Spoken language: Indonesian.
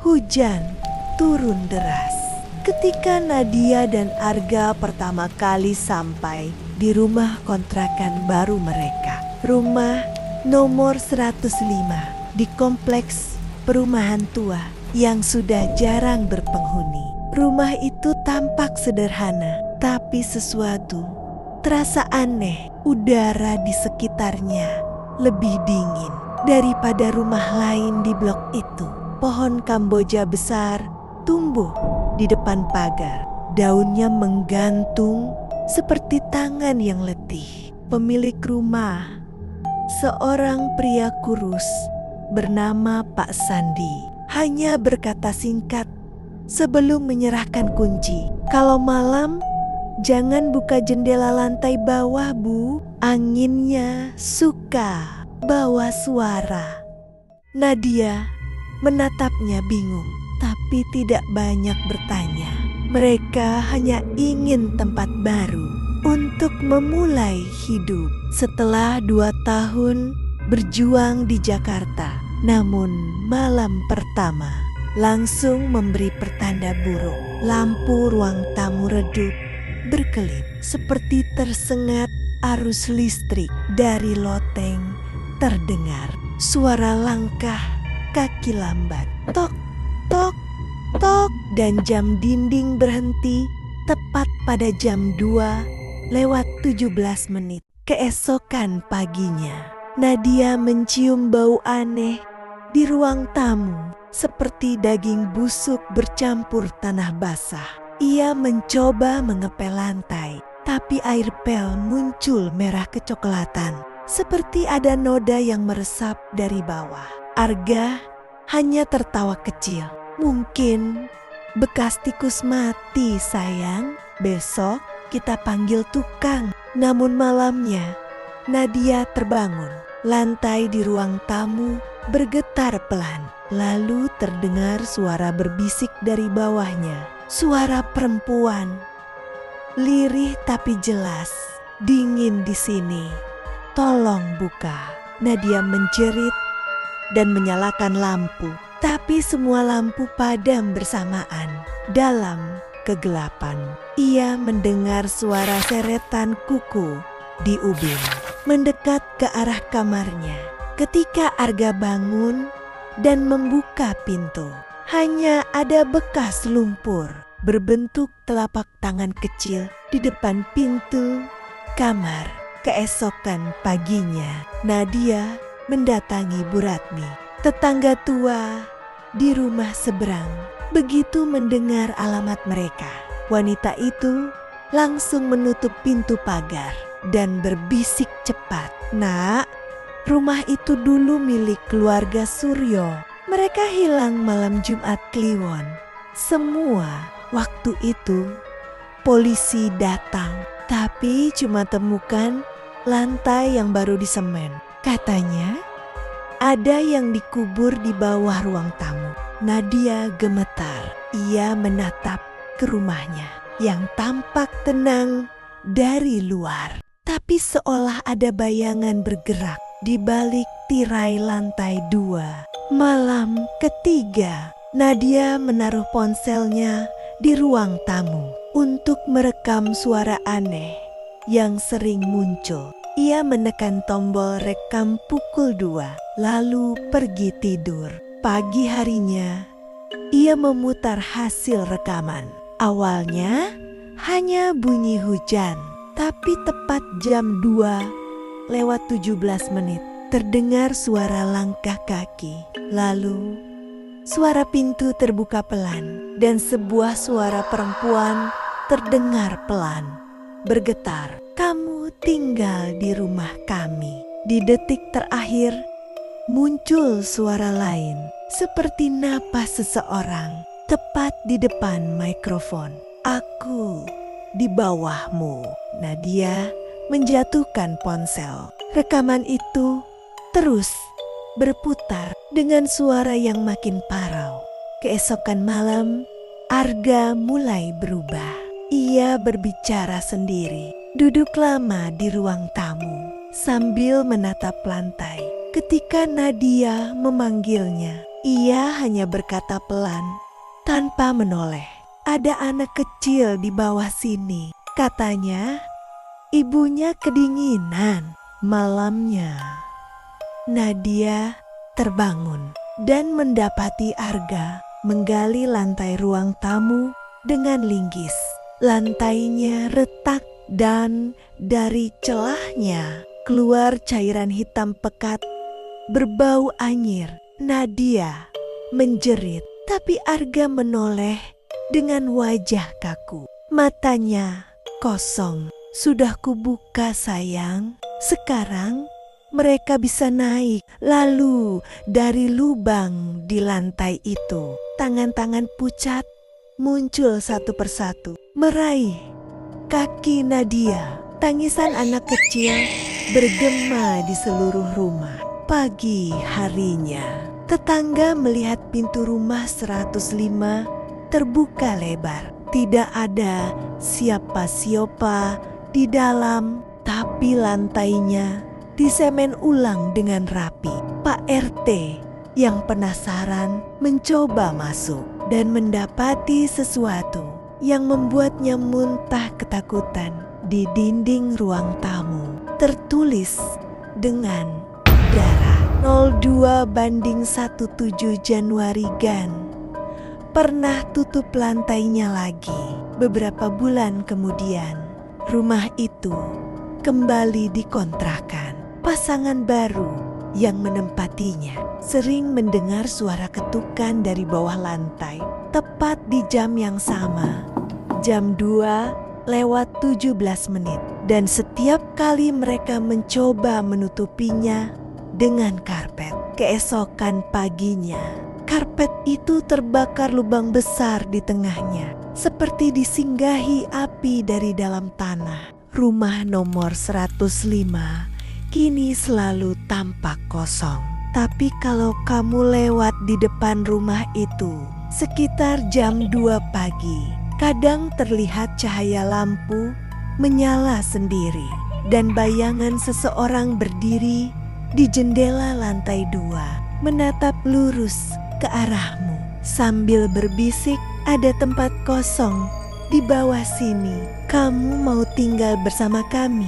hujan turun deras. Ketika Nadia dan Arga pertama kali sampai di rumah kontrakan baru mereka, rumah nomor 105 di kompleks perumahan tua yang sudah jarang berpenghuni. Rumah itu tampak sederhana, tapi sesuatu terasa aneh. Udara di sekitarnya lebih dingin daripada rumah lain di blok itu. Pohon Kamboja besar tumbuh di depan pagar. Daunnya menggantung seperti tangan yang letih. Pemilik rumah, seorang pria kurus bernama Pak Sandi, hanya berkata singkat sebelum menyerahkan kunci. "Kalau malam, jangan buka jendela lantai bawah, Bu. Anginnya suka bawa suara." Nadia menatapnya bingung, tapi tidak banyak bertanya. Mereka hanya ingin tempat baru untuk memulai hidup. Setelah 2 tahun berjuang di Jakarta, namun malam pertama langsung memberi pertanda buruk. Lampu ruang tamu redup, berkelip seperti tersengat arus listrik. Dari loteng terdengar suara langkah kaki lambat. Tok, tok, tok. Dan jam dinding berhenti tepat pada jam 2:17. Keesokan paginya, Nadia mencium bau aneh di ruang tamu, seperti daging busuk bercampur tanah basah. Ia mencoba mengepel lantai, tapi air pel muncul merah kecoklatan, seperti ada noda yang meresap dari bawah. Arga hanya tertawa kecil. "Mungkin bekas tikus mati, sayang. Besok kita panggil tukang." Namun malamnya, Nadia terbangun. Lantai di ruang tamu bergetar pelan. Lalu terdengar suara berbisik dari bawahnya. Suara perempuan. Lirih tapi jelas. "Dingin di sini. Tolong buka." Nadia menjerit dan menyalakan lampu. Tapi semua lampu padam bersamaan. Dalam kegelapan, ia mendengar suara seretan kuku di ubin mendekat ke arah kamarnya. Ketika Arga bangun dan membuka pintu, hanya ada bekas lumpur berbentuk telapak tangan kecil di depan pintu kamar. Keesokan paginya, Nadia mendatangi Bu Ratmi, tetangga tua di rumah seberang. Begitu mendengar alamat mereka, wanita itu langsung menutup pintu pagar dan berbisik cepat. "Nak, rumah itu dulu milik keluarga Suryo. Mereka hilang malam Jumat Kliwon. Semua waktu itu polisi datang, tapi cuma temukan lantai yang baru disemen. Katanya ada yang dikubur di bawah ruang tamu." Nadia gemetar. Ia menatap ke rumahnya yang tampak tenang dari luar, tapi seolah ada bayangan bergerak di balik tirai lantai 2. Malam ketiga, Nadia menaruh ponselnya di ruang tamu untuk merekam suara aneh yang sering muncul. Ia menekan tombol rekam pukul 2, lalu pergi tidur. Pagi harinya, ia memutar hasil rekaman. Awalnya hanya bunyi hujan, tapi tepat jam 2:17 terdengar suara langkah kaki. Lalu suara pintu terbuka pelan dan sebuah suara perempuan terdengar pelan, bergetar. "Kamu tinggal di rumah kami." Di detik terakhir muncul suara lain, seperti napas seseorang, tepat di depan mikrofon. "Aku di bawahmu." Nadia menjatuhkan ponsel. Rekaman itu terus berputar dengan suara yang makin parau. Keesokan malam, Arga mulai berubah. Ia berbicara sendiri, duduk lama di ruang tamu sambil menatap lantai. Ketika Nadia memanggilnya, Ia hanya berkata pelan, tanpa menoleh. Ada anak kecil di bawah sini, katanya. Ibunya kedinginan malamnya. Nadia terbangun dan mendapati Arga menggali lantai ruang tamu dengan linggis. Lantainya retak dan dari celahnya keluar cairan hitam pekat berbau anyir. Nadia menjerit, tapi Arga menoleh dengan wajah kaku. Matanya kosong. Sudah kubuka sayang, sekarang mereka bisa naik. Lalu dari lubang di lantai itu, tangan-tangan pucat muncul satu persatu, meraih kaki Nadia. Tangisan anak kecil bergema di seluruh rumah. Pagi harinya, tetangga melihat pintu rumah 105 terbuka lebar. Tidak ada siapa-siapa di dalam, tapi lantainya disemen ulang dengan rapi. Pak RT yang penasaran mencoba masuk dan mendapati sesuatu yang membuatnya muntah ketakutan. Di dinding ruang tamu tertulis dengan darah 02/17 Januari Gan pernah tutup lantainya lagi. Beberapa bulan kemudian, rumah itu kembali dikontrakan. Pasangan baru yang menempatinya sering mendengar suara ketukan dari bawah lantai tepat di jam yang sama, jam 2:17. Dan setiap kali mereka mencoba menutupinya dengan karpet. Keesokan paginya, karpet itu terbakar lubang besar di tengahnya, seperti disinggahi api dari dalam tanah. Rumah nomor 105 kini selalu tampak kosong. Tapi kalau kamu lewat di depan rumah itu sekitar jam 2 pagi, kadang terlihat cahaya lampu menyala sendiri dan bayangan seseorang berdiri di jendela lantai 2 menatap lurus ke arahmu sambil berbisik, "Ada tempat kosong di bawah sini. Kamu mau tinggal bersama kami?"